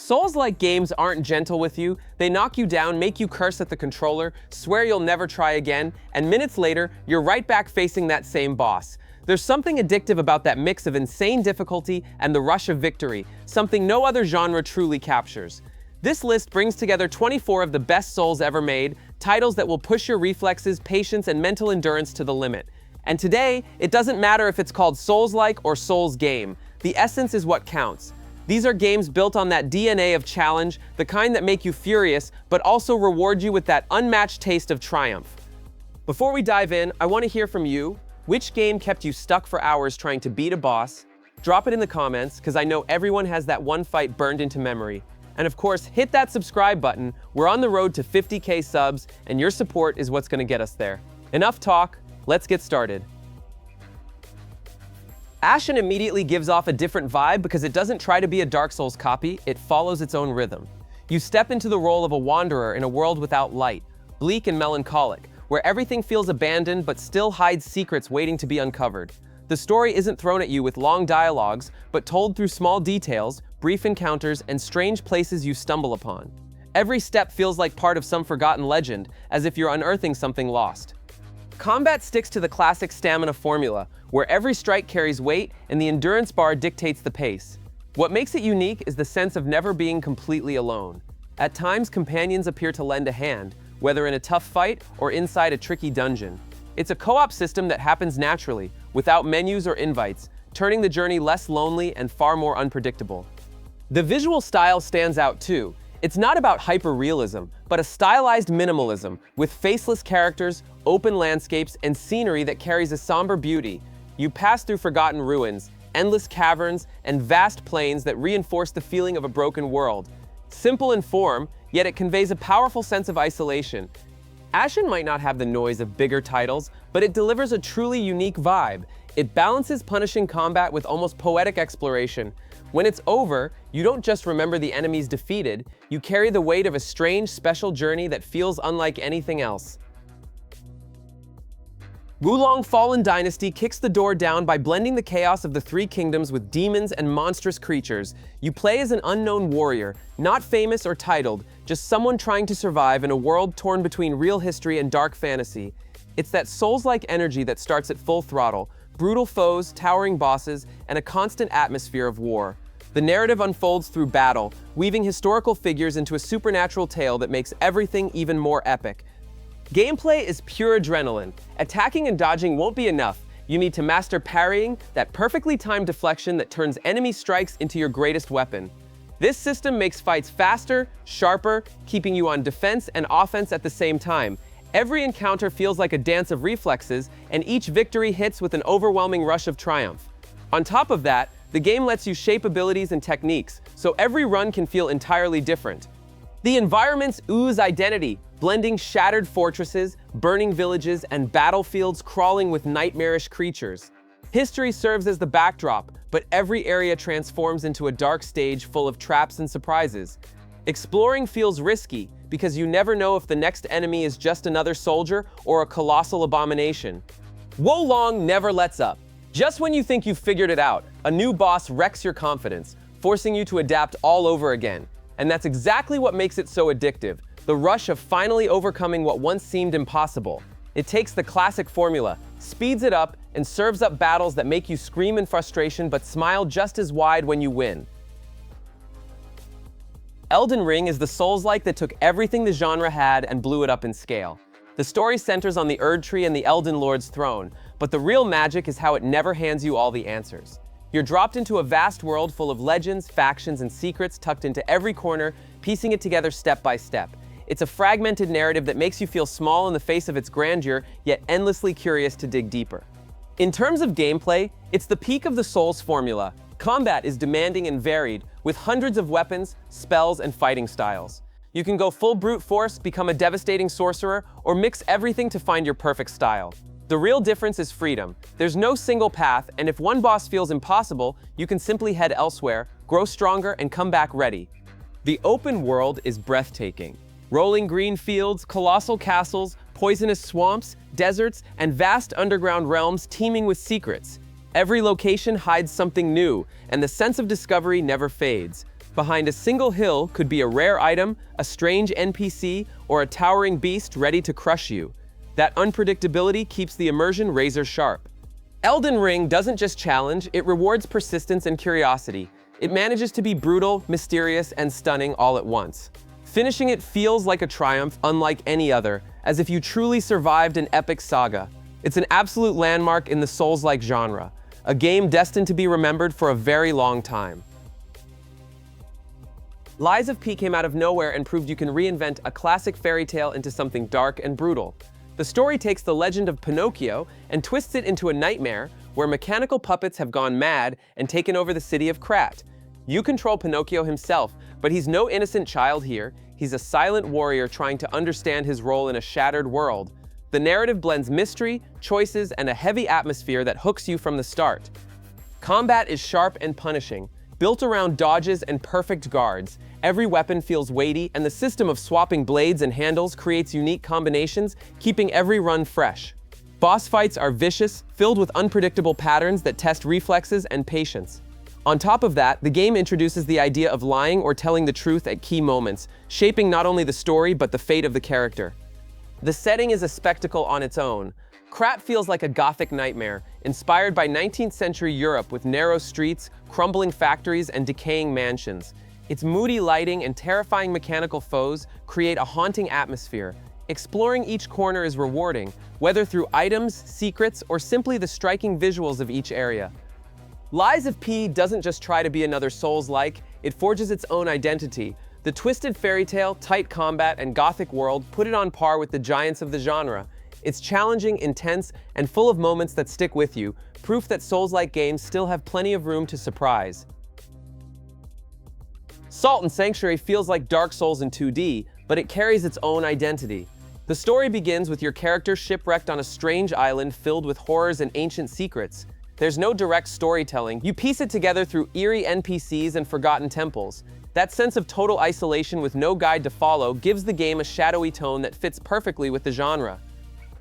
Souls-like games aren't gentle with you. They knock you down, make you curse at the controller, swear you'll never try again, and minutes later, you're right back facing that same boss. There's something addictive about that mix of insane difficulty and the rush of victory, something no other genre truly captures. This list brings together 24 of the best Souls ever made, titles that will push your reflexes, patience, and mental endurance to the limit. And today, it doesn't matter if it's called Souls-like or Souls game. The essence is what counts. These are games built on that DNA of challenge, the kind that make you furious, but also reward you with that unmatched taste of triumph. Before we dive in, I want to hear from you. Which game kept you stuck for hours trying to beat a boss? Drop it in the comments, because I know everyone has that one fight burned into memory. And of course, hit that subscribe button. We're on the road to 50K subs, and your support is what's going to get us there. Enough talk, let's get started. Ashen immediately gives off a different vibe because it doesn't try to be a Dark Souls copy, it follows its own rhythm. You step into the role of a wanderer in a world without light, bleak and melancholic, where everything feels abandoned but still hides secrets waiting to be uncovered. The story isn't thrown at you with long dialogues, but told through small details, brief encounters, and strange places you stumble upon. Every step feels like part of some forgotten legend, as if you're unearthing something lost. Combat sticks to the classic stamina formula, where every strike carries weight and the endurance bar dictates the pace. What makes it unique is the sense of never being completely alone. At times, companions appear to lend a hand, whether in a tough fight or inside a tricky dungeon. It's a co-op system that happens naturally, without menus or invites, turning the journey less lonely and far more unpredictable. The visual style stands out too. It's not about hyper-realism, but a stylized minimalism, with faceless characters, open landscapes, and scenery that carries a somber beauty. You pass through forgotten ruins, endless caverns, and vast plains that reinforce the feeling of a broken world. Simple in form, yet it conveys a powerful sense of isolation. Ashen might not have the noise of bigger titles, but it delivers a truly unique vibe. It balances punishing combat with almost poetic exploration. When it's over, you don't just remember the enemies defeated, you carry the weight of a strange, special journey that feels unlike anything else. Wulong Fallen Dynasty kicks the door down by blending the chaos of the Three Kingdoms with demons and monstrous creatures. You play as an unknown warrior, not famous or titled, just someone trying to survive in a world torn between real history and dark fantasy. It's that Souls-like energy that starts at full throttle, brutal foes, towering bosses, and a constant atmosphere of war. The narrative unfolds through battle, weaving historical figures into a supernatural tale that makes everything even more epic. Gameplay is pure adrenaline. Attacking and dodging won't be enough. You need to master parrying, that perfectly timed deflection that turns enemy strikes into your greatest weapon. This system makes fights faster, sharper, keeping you on defense and offense at the same time. Every encounter feels like a dance of reflexes, and each victory hits with an overwhelming rush of triumph. On top of that, the game lets you shape abilities and techniques, so every run can feel entirely different. The environments ooze identity, blending shattered fortresses, burning villages, and battlefields crawling with nightmarish creatures. History serves as the backdrop, but every area transforms into a dark stage full of traps and surprises. Exploring feels risky, because you never know if the next enemy is just another soldier or a colossal abomination. Wulong never lets up. Just when you think you've figured it out, a new boss wrecks your confidence, forcing you to adapt all over again. And that's exactly what makes it so addictive, the rush of finally overcoming what once seemed impossible. It takes the classic formula, speeds it up, and serves up battles that make you scream in frustration but smile just as wide when you win. Elden Ring is the Souls-like that took everything the genre had and blew it up in scale. The story centers on the Erd Tree and the Elden Lord's throne, but the real magic is how it never hands you all the answers. You're dropped into a vast world full of legends, factions, and secrets tucked into every corner, piecing it together step by step. It's a fragmented narrative that makes you feel small in the face of its grandeur, yet endlessly curious to dig deeper. In terms of gameplay, it's the peak of the Souls formula. Combat is demanding and varied, with hundreds of weapons, spells, and fighting styles. You can go full brute force, become a devastating sorcerer, or mix everything to find your perfect style. The real difference is freedom. There's no single path, and if one boss feels impossible, you can simply head elsewhere, grow stronger, and come back ready. The open world is breathtaking. Rolling green fields, colossal castles, poisonous swamps, deserts, and vast underground realms teeming with secrets. Every location hides something new, and the sense of discovery never fades. Behind a single hill could be a rare item, a strange NPC, or a towering beast ready to crush you. That unpredictability keeps the immersion razor sharp. Elden Ring doesn't just challenge, it rewards persistence and curiosity. It manages to be brutal, mysterious, and stunning all at once. Finishing it feels like a triumph unlike any other, as if you truly survived an epic saga. It's an absolute landmark in the Souls-like genre, a game destined to be remembered for a very long time. Lies of P came out of nowhere and proved you can reinvent a classic fairy tale into something dark and brutal. The story takes the legend of Pinocchio and twists it into a nightmare where mechanical puppets have gone mad and taken over the city of Krat. You control Pinocchio himself, but he's no innocent child here. He's a silent warrior trying to understand his role in a shattered world. The narrative blends mystery, choices, and a heavy atmosphere that hooks you from the start. Combat is sharp and punishing, built around dodges and perfect guards. Every weapon feels weighty, and the system of swapping blades and handles creates unique combinations, keeping every run fresh. Boss fights are vicious, filled with unpredictable patterns that test reflexes and patience. On top of that, the game introduces the idea of lying or telling the truth at key moments, shaping not only the story but the fate of the character. The setting is a spectacle on its own. Krat feels like a Gothic nightmare, inspired by 19th century Europe with narrow streets, crumbling factories, and decaying mansions. Its moody lighting and terrifying mechanical foes create a haunting atmosphere. Exploring each corner is rewarding, whether through items, secrets, or simply the striking visuals of each area. Lies of P doesn't just try to be another Souls-like, it forges its own identity. The twisted fairy tale, tight combat, and Gothic world put it on par with the giants of the genre. It's challenging, intense, and full of moments that stick with you, proof that Souls-like games still have plenty of room to surprise. Salt and Sanctuary feels like Dark Souls in 2D, but it carries its own identity. The story begins with your character shipwrecked on a strange island filled with horrors and ancient secrets. There's no direct storytelling. You piece it together through eerie NPCs and forgotten temples. That sense of total isolation with no guide to follow gives the game a shadowy tone that fits perfectly with the genre.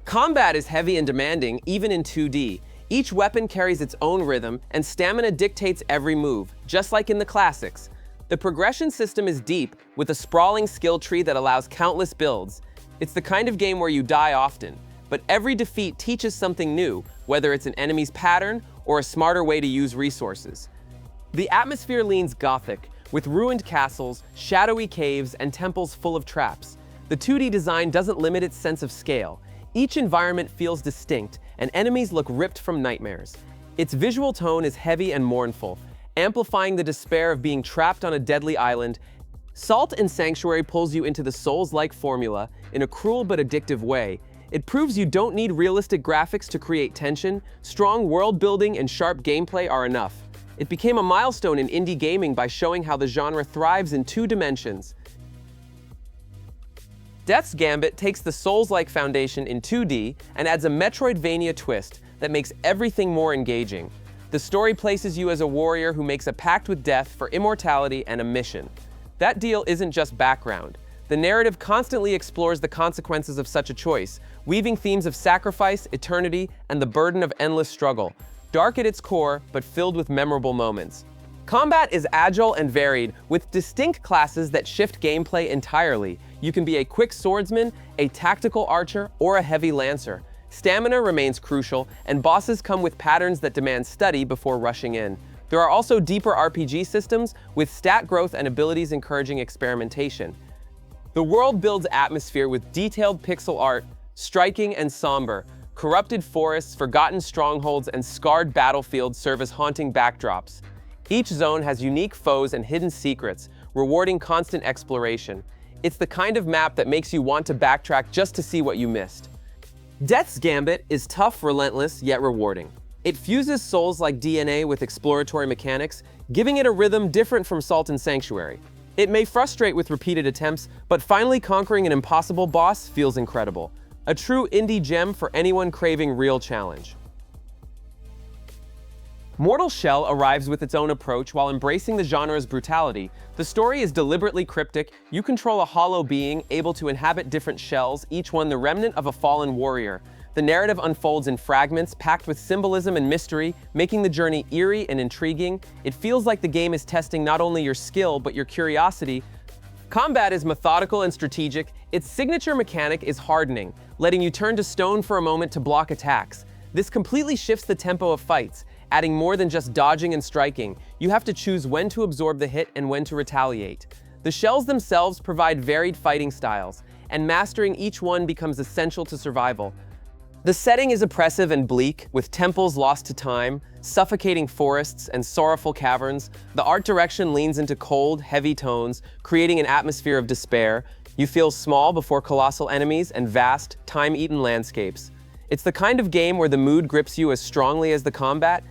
Combat is heavy and demanding, even in 2D. Each weapon carries its own rhythm, and stamina dictates every move, just like in the classics. The progression system is deep, with a sprawling skill tree that allows countless builds. It's the kind of game where you die often, but every defeat teaches something new, whether it's an enemy's pattern or a smarter way to use resources. The atmosphere leans Gothic, with ruined castles, shadowy caves, and temples full of traps. The 2D design doesn't limit its sense of scale. Each environment feels distinct, and enemies look ripped from nightmares. Its visual tone is heavy and mournful, amplifying the despair of being trapped on a deadly island. Salt and Sanctuary pulls you into the Souls-like formula in a cruel but addictive way. It proves you don't need realistic graphics to create tension. Strong world building and sharp gameplay are enough. It became a milestone in indie gaming by showing how the genre thrives in 2 dimensions. Death's Gambit takes the Souls-like foundation in 2D and adds a Metroidvania twist that makes everything more engaging. The story places you as a warrior who makes a pact with death for immortality and a mission. That deal isn't just background. The narrative constantly explores the consequences of such a choice, weaving themes of sacrifice, eternity, and the burden of endless struggle. Dark at its core, but filled with memorable moments. Combat is agile and varied, with distinct classes that shift gameplay entirely. You can be a quick swordsman, a tactical archer, or a heavy lancer. Stamina remains crucial, and bosses come with patterns that demand study before rushing in. There are also deeper RPG systems, with stat growth and abilities encouraging experimentation. The world builds atmosphere with detailed pixel art, striking and somber. Corrupted forests, forgotten strongholds, and scarred battlefields serve as haunting backdrops. Each zone has unique foes and hidden secrets, rewarding constant exploration. It's the kind of map that makes you want to backtrack just to see what you missed. Death's Gambit is tough, relentless, yet rewarding. It fuses Souls-like DNA with exploratory mechanics, giving it a rhythm different from Salt and Sanctuary. It may frustrate with repeated attempts, but finally conquering an impossible boss feels incredible. A true indie gem for anyone craving real challenge. Mortal Shell arrives with its own approach while embracing the genre's brutality. The story is deliberately cryptic. You control a hollow being able to inhabit different shells, each one the remnant of a fallen warrior. The narrative unfolds in fragments packed with symbolism and mystery, making the journey eerie and intriguing. It feels like the game is testing not only your skill, but your curiosity. Combat is methodical and strategic. Its signature mechanic is hardening, letting you turn to stone for a moment to block attacks. This completely shifts the tempo of fights, adding more than just dodging and striking. You have to choose when to absorb the hit and when to retaliate. The shells themselves provide varied fighting styles, and mastering each one becomes essential to survival. The setting is oppressive and bleak, with temples lost to time, suffocating forests, and sorrowful caverns. The art direction leans into cold, heavy tones, creating an atmosphere of despair. You feel small before colossal enemies and vast, time-eaten landscapes. It's the kind of game where the mood grips you as strongly as the combat.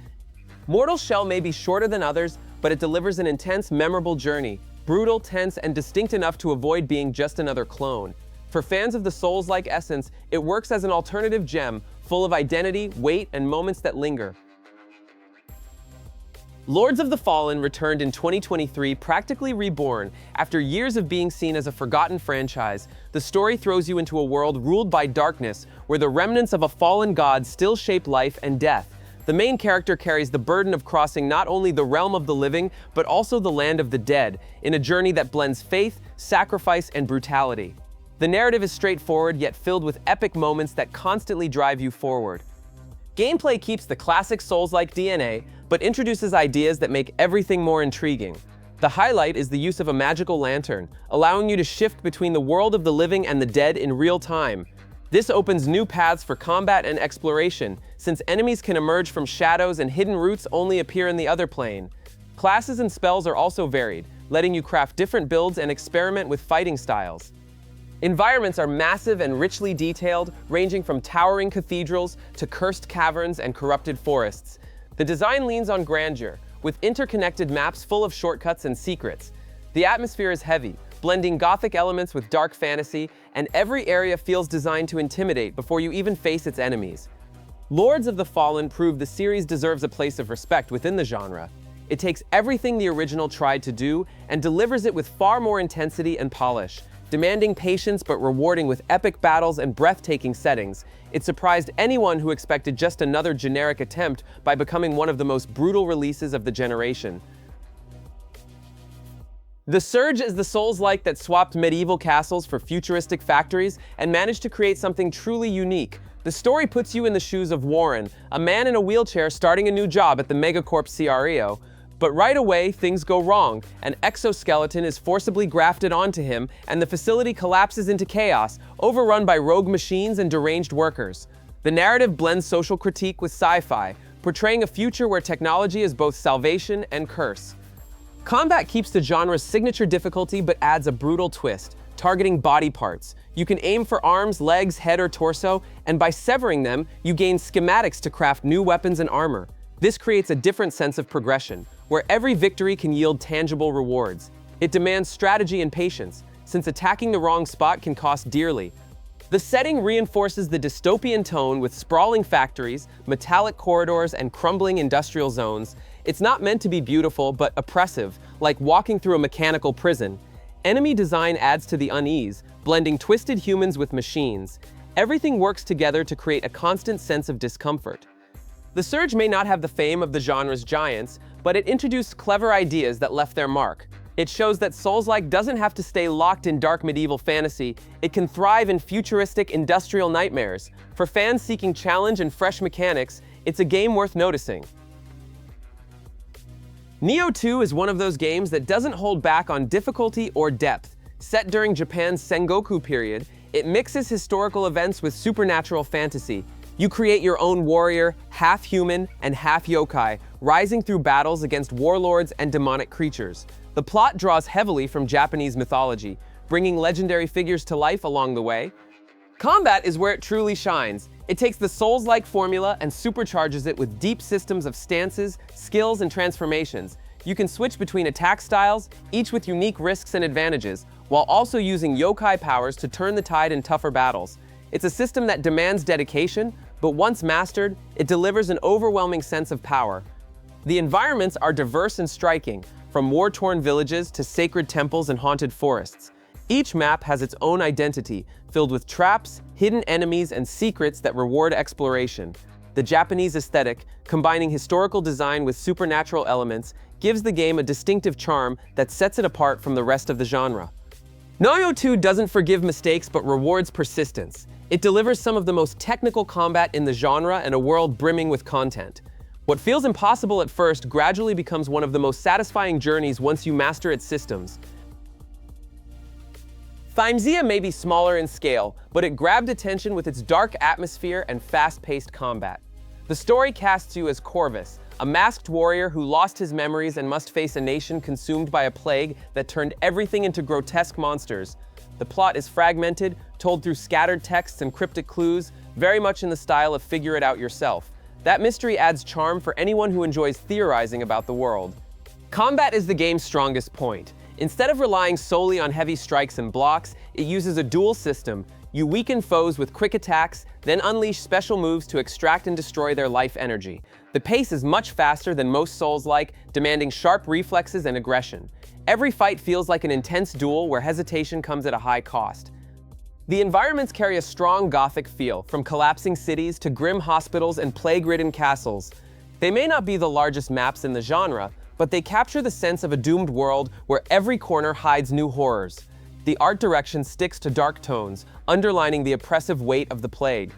Mortal Shell may be shorter than others, but it delivers an intense, memorable journey, brutal, tense, and distinct enough to avoid being just another clone. For fans of the Souls-like essence, it works as an alternative gem, full of identity, weight, and moments that linger. Lords of the Fallen returned in 2023, practically reborn. After years of being seen as a forgotten franchise, the story throws you into a world ruled by darkness, where the remnants of a fallen god still shape life and death. The main character carries the burden of crossing not only the realm of the living, but also the land of the dead, in a journey that blends faith, sacrifice, and brutality. The narrative is straightforward, yet filled with epic moments that constantly drive you forward. Gameplay keeps the classic Souls-like DNA, but introduces ideas that make everything more intriguing. The highlight is the use of a magical lantern, allowing you to shift between the world of the living and the dead in real time. This opens new paths for combat and exploration, since enemies can emerge from shadows and hidden routes only appear in the other plane. Classes and spells are also varied, letting you craft different builds and experiment with fighting styles. Environments are massive and richly detailed, ranging from towering cathedrals to cursed caverns and corrupted forests. The design leans on grandeur, with interconnected maps full of shortcuts and secrets. The atmosphere is heavy, blending gothic elements with dark fantasy, and every area feels designed to intimidate before you even face its enemies. Lords of the Fallen prove the series deserves a place of respect within the genre. It takes everything the original tried to do and delivers it with far more intensity and polish. Demanding patience but rewarding with epic battles and breathtaking settings, it surprised anyone who expected just another generic attempt by becoming one of the most brutal releases of the generation. The Surge is the Souls-like that swapped medieval castles for futuristic factories and managed to create something truly unique. The story puts you in the shoes of Warren, a man in a wheelchair starting a new job at the megacorp CREO. But right away, things go wrong. An exoskeleton is forcibly grafted onto him, and the facility collapses into chaos, overrun by rogue machines and deranged workers. The narrative blends social critique with sci-fi, portraying a future where technology is both salvation and curse. Combat keeps the genre's signature difficulty but adds a brutal twist, targeting body parts. You can aim for arms, legs, head, or torso, and by severing them, you gain schematics to craft new weapons and armor. This creates a different sense of progression, where every victory can yield tangible rewards. It demands strategy and patience, since attacking the wrong spot can cost dearly. The setting reinforces the dystopian tone with sprawling factories, metallic corridors, and crumbling industrial zones. It's not meant to be beautiful, but oppressive, like walking through a mechanical prison. Enemy design adds to the unease, blending twisted humans with machines. Everything works together to create a constant sense of discomfort. The Surge may not have the fame of the genre's giants, but it introduced clever ideas that left their mark. It shows that Souls-like doesn't have to stay locked in dark medieval fantasy, it can thrive in futuristic industrial nightmares. For fans seeking challenge and fresh mechanics, it's a game worth noticing. Nioh 2 is one of those games that doesn't hold back on difficulty or depth. Set during Japan's Sengoku period, it mixes historical events with supernatural fantasy. You create your own warrior, half human and half yokai, rising through battles against warlords and demonic creatures. The plot draws heavily from Japanese mythology, bringing legendary figures to life along the way. Combat is where it truly shines. It takes the Souls-like formula and supercharges it with deep systems of stances, skills, and transformations. You can switch between attack styles, each with unique risks and advantages, while also using yokai powers to turn the tide in tougher battles. It's a system that demands dedication, but once mastered, it delivers an overwhelming sense of power. The environments are diverse and striking, from war-torn villages to sacred temples and haunted forests. Each map has its own identity, filled with traps, hidden enemies, and secrets that reward exploration. The Japanese aesthetic, combining historical design with supernatural elements, gives the game a distinctive charm that sets it apart from the rest of the genre. Nioh 2 doesn't forgive mistakes but rewards persistence. It delivers some of the most technical combat in the genre and a world brimming with content. What feels impossible at first gradually becomes one of the most satisfying journeys once you master its systems. Thymesia may be smaller in scale, but it grabbed attention with its dark atmosphere and fast-paced combat. The story casts you as Corvus, a masked warrior who lost his memories and must face a nation consumed by a plague that turned everything into grotesque monsters. The plot is fragmented, told through scattered texts and cryptic clues, very much in the style of figure it out yourself. That mystery adds charm for anyone who enjoys theorizing about the world. Combat is the game's strongest point. Instead of relying solely on heavy strikes and blocks, it uses a dual system. You weaken foes with quick attacks, then unleash special moves to extract and destroy their life energy. The pace is much faster than most Souls-like, demanding sharp reflexes and aggression. Every fight feels like an intense duel where hesitation comes at a high cost. The environments carry a strong Gothic feel, from collapsing cities to grim hospitals and plague-ridden castles. They may not be the largest maps in the genre, but they capture the sense of a doomed world where every corner hides new horrors. The art direction sticks to dark tones, underlining the oppressive weight of the plague.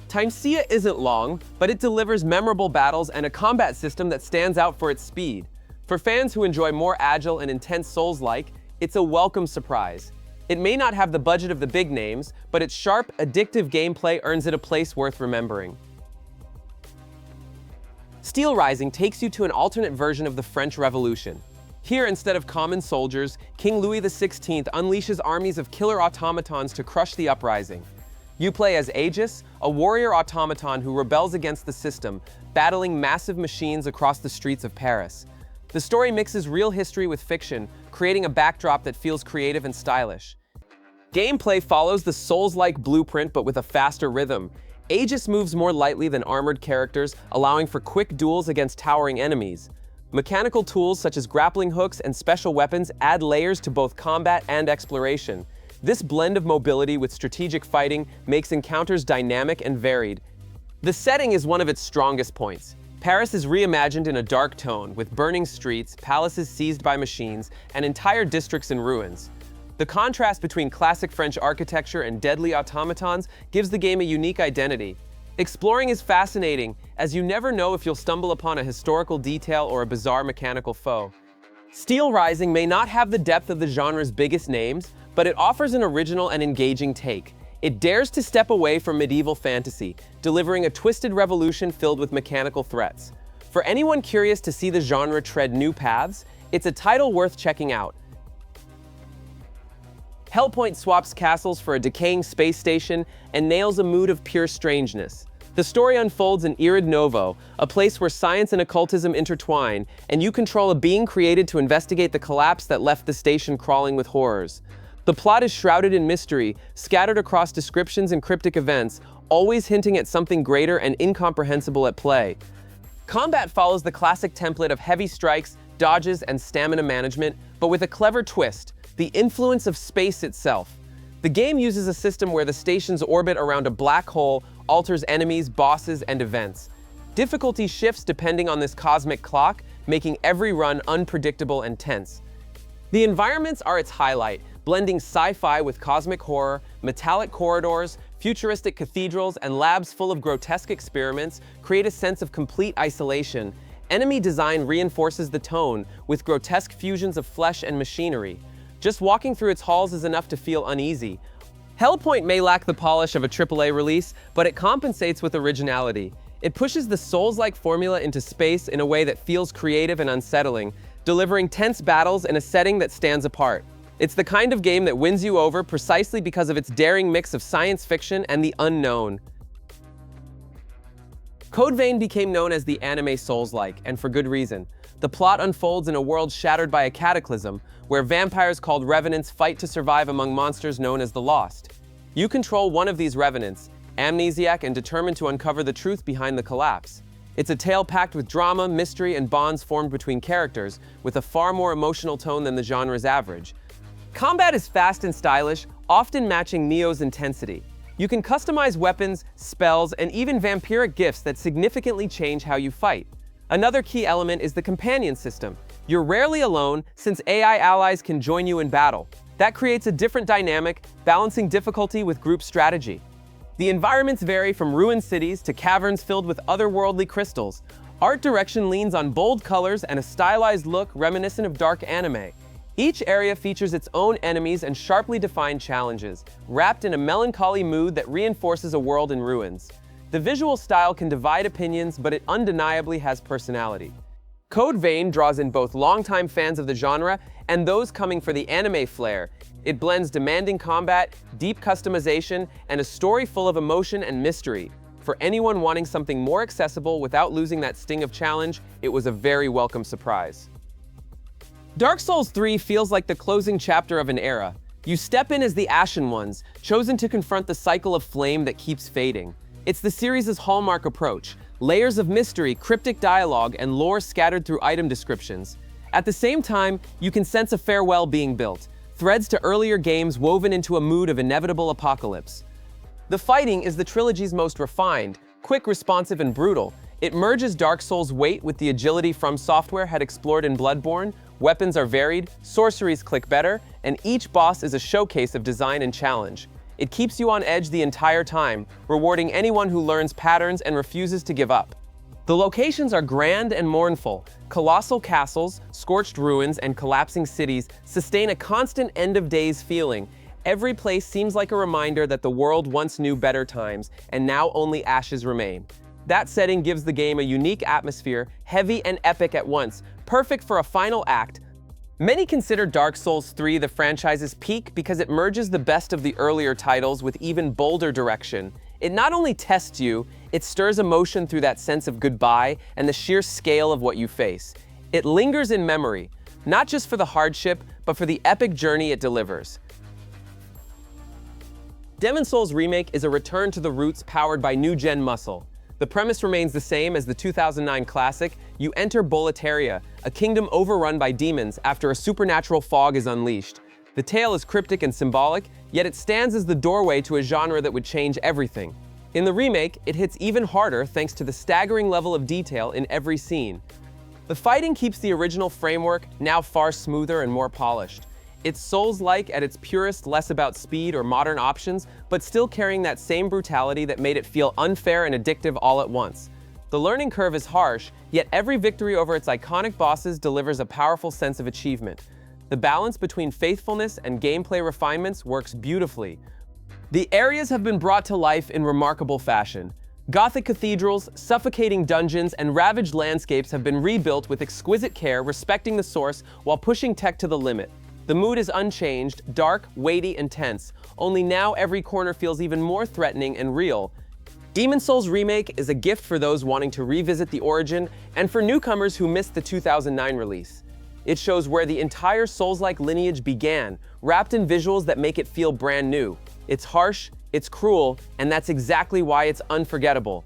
Thymesia isn't long, but it delivers memorable battles and a combat system that stands out for its speed. For fans who enjoy more agile and intense Souls-like, it's a welcome surprise. It may not have the budget of the big names, but its sharp, addictive gameplay earns it a place worth remembering. Steelrising takes you to an alternate version of the French Revolution. Here, instead of common soldiers, King Louis XVI unleashes armies of killer automatons to crush the uprising. You play as Aegis, a warrior automaton who rebels against the system, battling massive machines across the streets of Paris. The story mixes real history with fiction, creating a backdrop that feels creative and stylish. Gameplay follows the Souls-like blueprint but with a faster rhythm. Aegis moves more lightly than armored characters, allowing for quick duels against towering enemies. Mechanical tools such as grappling hooks and special weapons add layers to both combat and exploration. This blend of mobility with strategic fighting makes encounters dynamic and varied. The setting is one of its strongest points. Paris is reimagined in a dark tone, with burning streets, palaces seized by machines, and entire districts in ruins. The contrast between classic French architecture and deadly automatons gives the game a unique identity. Exploring is fascinating, as you never know if you'll stumble upon a historical detail or a bizarre mechanical foe. Steelrising may not have the depth of the genre's biggest names, but it offers an original and engaging take. It dares to step away from medieval fantasy, delivering a twisted revolution filled with mechanical threats. For anyone curious to see the genre tread new paths, it's a title worth checking out. Hellpoint swaps castles for a decaying space station and nails a mood of pure strangeness. The story unfolds in Irid Novo, a place where science and occultism intertwine, and you control a being created to investigate the collapse that left the station crawling with horrors. The plot is shrouded in mystery, scattered across descriptions and cryptic events, always hinting at something greater and incomprehensible at play. Combat follows the classic template of heavy strikes, dodges, and stamina management, but with a clever twist: the influence of space itself. The game uses a system where the station's orbit around a black hole alters enemies, bosses, and events. Difficulty shifts depending on this cosmic clock, making every run unpredictable and tense. The environments are its highlight, blending sci-fi with cosmic horror, metallic corridors, futuristic cathedrals, and labs full of grotesque experiments create a sense of complete isolation. Enemy design reinforces the tone, with grotesque fusions of flesh and machinery. Just walking through its halls is enough to feel uneasy. Hellpoint may lack the polish of a AAA release, but it compensates with originality. It pushes the Souls-like formula into space in a way that feels creative and unsettling, delivering tense battles in a setting that stands apart. It's the kind of game that wins you over precisely because of its daring mix of science fiction and the unknown. Code Vein became known as the anime Souls-like, and for good reason. The plot unfolds in a world shattered by a cataclysm, where vampires called revenants fight to survive among monsters known as the Lost. You control one of these revenants, amnesiac and determined to uncover the truth behind the collapse. It's a tale packed with drama, mystery, and bonds formed between characters, with a far more emotional tone than the genre's average. Combat is fast and stylish, often matching Nioh's intensity. You can customize weapons, spells, and even vampiric gifts that significantly change how you fight. Another key element is the companion system. You're rarely alone, since AI allies can join you in battle. That creates a different dynamic, balancing difficulty with group strategy. The environments vary from ruined cities to caverns filled with otherworldly crystals. Art direction leans on bold colors and a stylized look reminiscent of dark anime. Each area features its own enemies and sharply defined challenges, wrapped in a melancholy mood that reinforces a world in ruins. The visual style can divide opinions, but it undeniably has personality. Code Vein draws in both longtime fans of the genre and those coming for the anime flair. It blends demanding combat, deep customization, and a story full of emotion and mystery. For anyone wanting something more accessible without losing that sting of challenge, it was a very welcome surprise. Dark Souls 3 feels like the closing chapter of an era. You step in as the Ashen ones, chosen to confront the cycle of flame that keeps fading. It's the series' hallmark approach, layers of mystery, cryptic dialogue, and lore scattered through item descriptions. At the same time, you can sense a farewell being built, threads to earlier games woven into a mood of inevitable apocalypse. The fighting is the trilogy's most refined, quick, responsive, and brutal. It merges Dark Souls' weight with the agility From Software had explored in Bloodborne. Weapons are varied, sorceries click better, and each boss is a showcase of design and challenge. It keeps you on edge the entire time, rewarding anyone who learns patterns and refuses to give up. The locations are grand and mournful. Colossal castles, scorched ruins, and collapsing cities sustain a constant end-of-days feeling. Every place seems like a reminder that the world once knew better times, and now only ashes remain. That setting gives the game a unique atmosphere, heavy and epic at once, perfect for a final act. Many consider Dark Souls 3 the franchise's peak because it merges the best of the earlier titles with even bolder direction. It not only tests you, it stirs emotion through that sense of goodbye and the sheer scale of what you face. It lingers in memory, not just for the hardship, but for the epic journey it delivers. Demon Souls Remake is a return to the roots powered by new-gen muscle. The premise remains the same as the 2009 classic. You enter Boletaria, a kingdom overrun by demons after a supernatural fog is unleashed. The tale is cryptic and symbolic, yet it stands as the doorway to a genre that would change everything. In the remake, it hits even harder thanks to the staggering level of detail in every scene. The fighting keeps the original framework, now far smoother and more polished. It's Souls-like at its purest, less about speed or modern options, but still carrying that same brutality that made it feel unfair and addictive all at once. The learning curve is harsh, yet every victory over its iconic bosses delivers a powerful sense of achievement. The balance between faithfulness and gameplay refinements works beautifully. The areas have been brought to life in remarkable fashion. Gothic cathedrals, suffocating dungeons, and ravaged landscapes have been rebuilt with exquisite care, respecting the source while pushing tech to the limit. The mood is unchanged, dark, weighty, and tense, only now every corner feels even more threatening and real. Demon Souls Remake is a gift for those wanting to revisit the origin and for newcomers who missed the 2009 release. It shows where the entire Souls-like lineage began, wrapped in visuals that make it feel brand new. It's harsh, it's cruel, and that's exactly why it's unforgettable.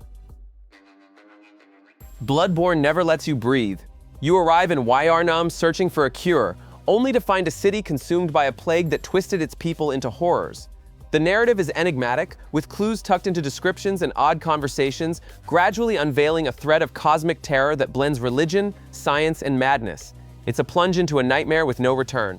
Bloodborne never lets you breathe. You arrive in Yarnam searching for a cure, only to find a city consumed by a plague that twisted its people into horrors. The narrative is enigmatic, with clues tucked into descriptions and odd conversations, gradually unveiling a thread of cosmic terror that blends religion, science, and madness. It's a plunge into a nightmare with no return.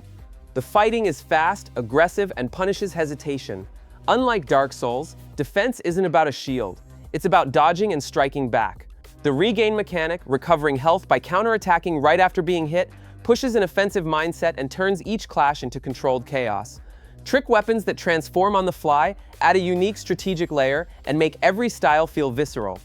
The fighting is fast, aggressive, and punishes hesitation. Unlike Dark Souls, defense isn't about a shield. It's about dodging and striking back. The regain mechanic, recovering health by counterattacking right after being hit, pushes an offensive mindset and turns each clash into controlled chaos. Trick weapons that transform on the fly, add a unique strategic layer, and make every style feel visceral.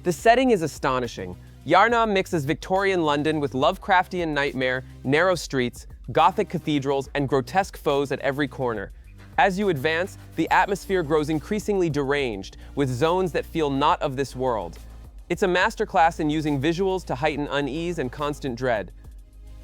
The setting is astonishing. Yarnam mixes Victorian London with Lovecraftian nightmare, narrow streets, Gothic cathedrals, and grotesque foes at every corner. As you advance, the atmosphere grows increasingly deranged, with zones that feel not of this world. It's a masterclass in using visuals to heighten unease and constant dread.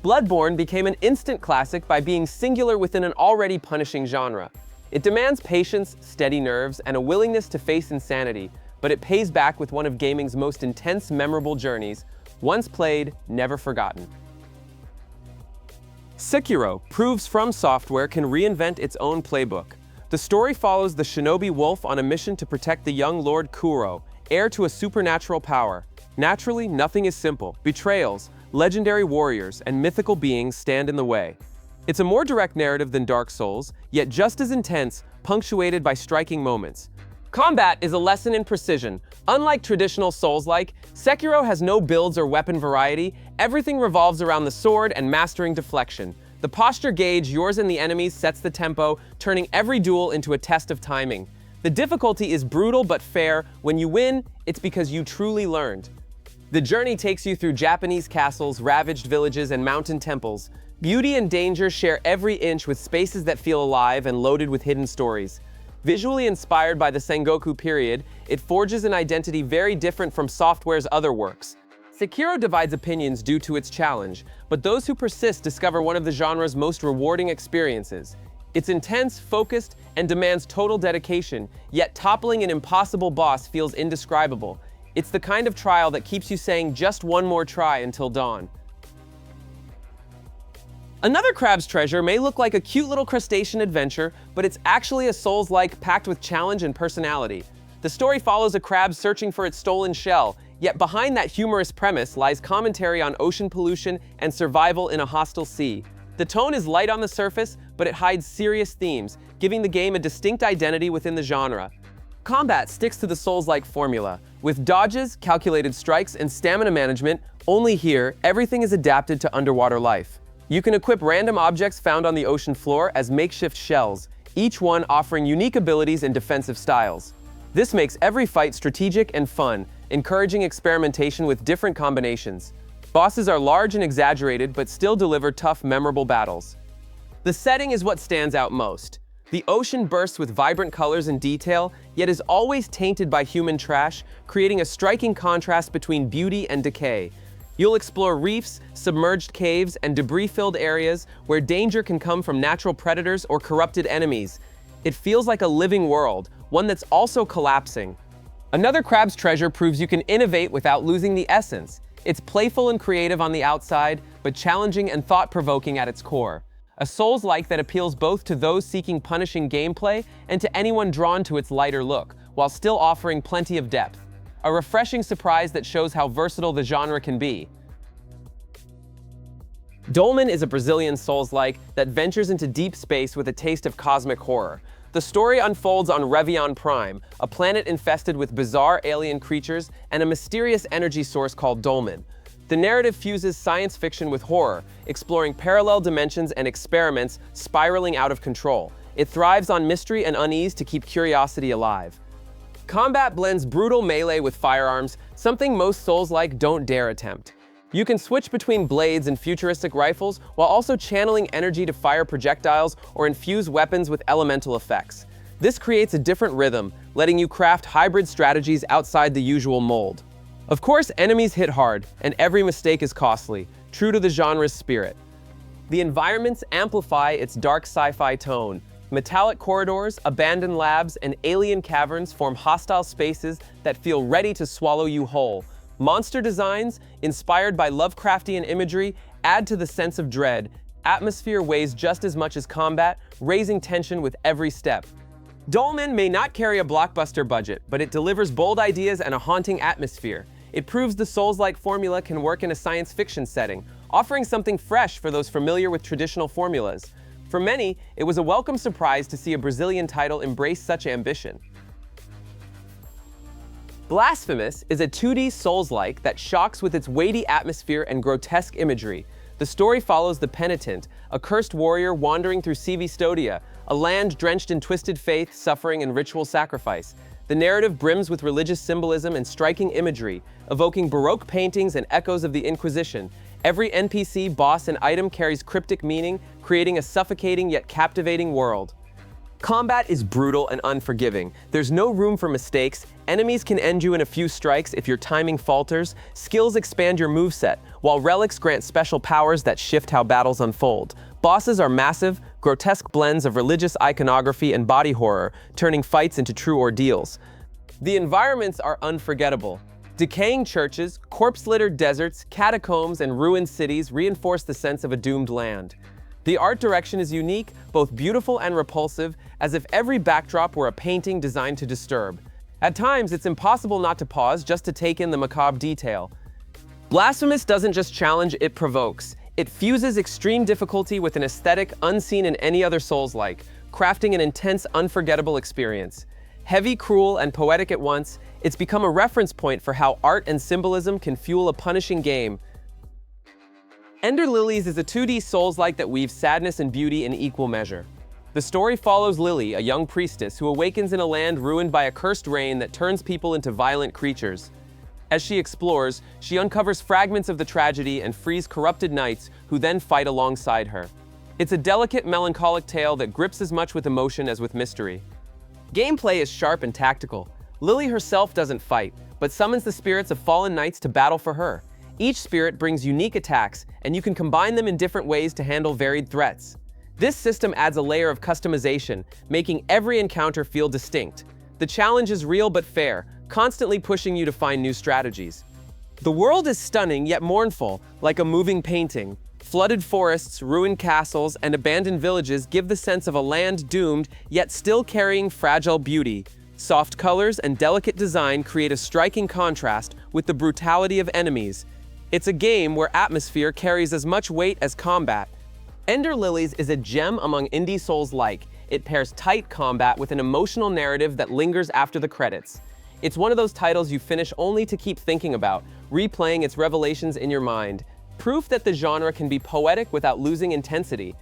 Bloodborne became an instant classic by being singular within an already punishing genre. It demands patience, steady nerves, and a willingness to face insanity, but it pays back with one of gaming's most intense, memorable journeys, once played, never forgotten. Sekiro proves From Software can reinvent its own playbook. The story follows the shinobi wolf on a mission to protect the young Lord Kuro, heir to a supernatural power. Naturally, nothing is simple. Betrayals, legendary warriors, and mythical beings stand in the way. It's a more direct narrative than Dark Souls, yet just as intense, punctuated by striking moments. Combat is a lesson in precision. Unlike traditional Souls-like, Sekiro has no builds or weapon variety. Everything revolves around the sword and mastering deflection. The posture gauge, yours and the enemy's, sets the tempo, turning every duel into a test of timing. The difficulty is brutal but fair. When you win, it's because you truly learned. The journey takes you through Japanese castles, ravaged villages, and mountain temples. Beauty and danger share every inch with spaces that feel alive and loaded with hidden stories. Visually inspired by the Sengoku period, it forges an identity very different from Software's other works. Sekiro divides opinions due to its challenge, but those who persist discover one of the genre's most rewarding experiences. It's intense, focused, and demands total dedication, yet toppling an impossible boss feels indescribable. It's the kind of trial that keeps you saying just one more try until dawn. Another crab's treasure may look like a cute little crustacean adventure, but it's actually a Souls-like packed with challenge and personality. The story follows a crab searching for its stolen shell, yet behind that humorous premise lies commentary on ocean pollution and survival in a hostile sea. The tone is light on the surface, but it hides serious themes, giving the game a distinct identity within the genre. Combat sticks to the Souls-like formula. With dodges, calculated strikes, and stamina management, only here, everything is adapted to underwater life. You can equip random objects found on the ocean floor as makeshift shells, each one offering unique abilities and defensive styles. This makes every fight strategic and fun, encouraging experimentation with different combinations. Bosses are large and exaggerated, but still deliver tough, memorable battles. The setting is what stands out most. The ocean bursts with vibrant colors and detail, yet is always tainted by human trash, creating a striking contrast between beauty and decay. You'll explore reefs, submerged caves, and debris-filled areas where danger can come from natural predators or corrupted enemies. It feels like a living world, one that's also collapsing. Another crab's treasure proves you can innovate without losing the essence. It's playful and creative on the outside, but challenging and thought-provoking at its core. A Souls-like that appeals both to those seeking punishing gameplay and to anyone drawn to its lighter look, while still offering plenty of depth. A refreshing surprise that shows how versatile the genre can be. Dolmen is a Brazilian Souls-like that ventures into deep space with a taste of cosmic horror. The story unfolds on Revion Prime, a planet infested with bizarre alien creatures and a mysterious energy source called Dolmen. The narrative fuses science fiction with horror, exploring parallel dimensions and experiments spiraling out of control. It thrives on mystery and unease to keep curiosity alive. Combat blends brutal melee with firearms, something most Souls-like don't dare attempt. You can switch between blades and futuristic rifles while also channeling energy to fire projectiles or infuse weapons with elemental effects. This creates a different rhythm, letting you craft hybrid strategies outside the usual mold. Of course, enemies hit hard, and every mistake is costly, true to the genre's spirit. The environments amplify its dark sci-fi tone. Metallic corridors, abandoned labs, and alien caverns form hostile spaces that feel ready to swallow you whole. Monster designs, inspired by Lovecraftian imagery, add to the sense of dread. Atmosphere weighs just as much as combat, raising tension with every step. Dolmen may not carry a blockbuster budget, but it delivers bold ideas and a haunting atmosphere. It proves the Souls-like formula can work in a science fiction setting, offering something fresh for those familiar with traditional formulas. For many, it was a welcome surprise to see a Brazilian title embrace such ambition. Blasphemous is a 2D Souls-like that shocks with its weighty atmosphere and grotesque imagery. The story follows the Penitent, a cursed warrior wandering through Stodia, a land drenched in twisted faith, suffering, and ritual sacrifice. The narrative brims with religious symbolism and striking imagery, evoking Baroque paintings and echoes of the Inquisition. Every NPC, boss, and item carries cryptic meaning, creating a suffocating yet captivating world. Combat is brutal and unforgiving. There's no room for mistakes. Enemies can end you in a few strikes if your timing falters. Skills expand your moveset, while relics grant special powers that shift how battles unfold. Bosses are massive, grotesque blends of religious iconography and body horror, turning fights into true ordeals. The environments are unforgettable. Decaying churches, corpse-littered deserts, catacombs, and ruined cities reinforce the sense of a doomed land. The art direction is unique, both beautiful and repulsive, as if every backdrop were a painting designed to disturb. At times, it's impossible not to pause just to take in the macabre detail. Blasphemous doesn't just challenge, it provokes. It fuses extreme difficulty with an aesthetic unseen in any other Souls-like, crafting an intense, unforgettable experience. Heavy, cruel, and poetic at once, it's become a reference point for how art and symbolism can fuel a punishing game. Ender Lilies is a 2D Souls-like that weaves sadness and beauty in equal measure. The story follows Lily, a young priestess who awakens in a land ruined by a cursed rain that turns people into violent creatures. As she explores, she uncovers fragments of the tragedy and frees corrupted knights who then fight alongside her. It's a delicate, melancholic tale that grips as much with emotion as with mystery. Gameplay is sharp and tactical. Lily herself doesn't fight, but summons the spirits of fallen knights to battle for her. Each spirit brings unique attacks, and you can combine them in different ways to handle varied threats. This system adds a layer of customization, making every encounter feel distinct. The challenge is real but fair, constantly pushing you to find new strategies. The world is stunning yet mournful, like a moving painting. Flooded forests, ruined castles, and abandoned villages give the sense of a land doomed, yet still carrying fragile beauty. Soft colors and delicate design create a striking contrast with the brutality of enemies. It's a game where atmosphere carries as much weight as combat. Ender Lilies is a gem among indie Souls-like. It pairs tight combat with an emotional narrative that lingers after the credits. It's one of those titles you finish only to keep thinking about, replaying its revelations in your mind. Proof that the genre can be poetic without losing intensity.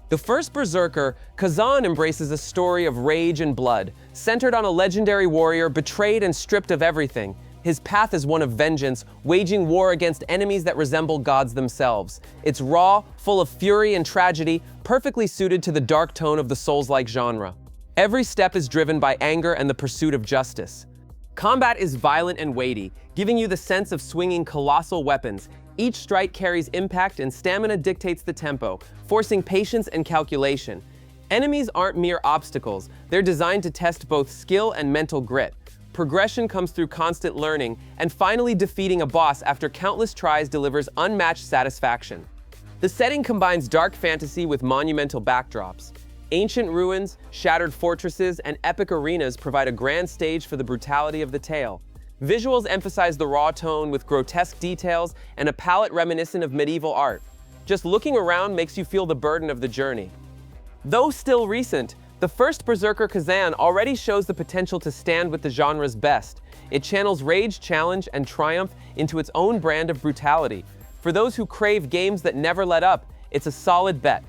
The first Berserker, Khazan embraces a story of rage and blood, centered on a legendary warrior betrayed and stripped of everything. His path is one of vengeance, waging war against enemies that resemble gods themselves. It's raw, full of fury and tragedy, perfectly suited to the dark tone of the Souls-like genre. Every step is driven by anger and the pursuit of justice. Combat is violent and weighty, giving you the sense of swinging colossal weapons. Each strike carries impact and stamina dictates the tempo, forcing patience and calculation. Enemies aren't mere obstacles, they're designed to test both skill and mental grit. Progression comes through constant learning, and finally defeating a boss after countless tries delivers unmatched satisfaction. The setting combines dark fantasy with monumental backdrops. Ancient ruins, shattered fortresses, and epic arenas provide a grand stage for the brutality of the tale. Visuals emphasize the raw tone with grotesque details and a palette reminiscent of medieval art. Just looking around makes you feel the burden of the journey. Though still recent, the first Berserker Khazan already shows the potential to stand with the genre's best. It channels rage, challenge, and triumph into its own brand of brutality. For those who crave games that never let up, it's a solid bet.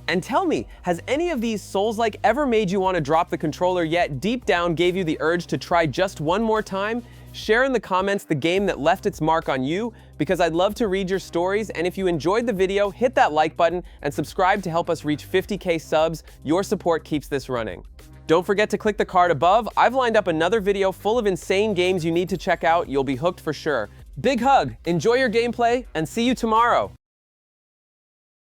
And tell me, has any of these Souls-like ever made you want to drop the controller yet deep down gave you the urge to try just one more time? Share in the comments the game that left its mark on you, because I'd love to read your stories, and if you enjoyed the video, hit that like button and subscribe to help us reach 50K subs. Your support keeps this running. Don't forget to click the card above. I've lined up another video full of insane games you need to check out. You'll be hooked for sure. Big hug, enjoy your gameplay, and see you tomorrow.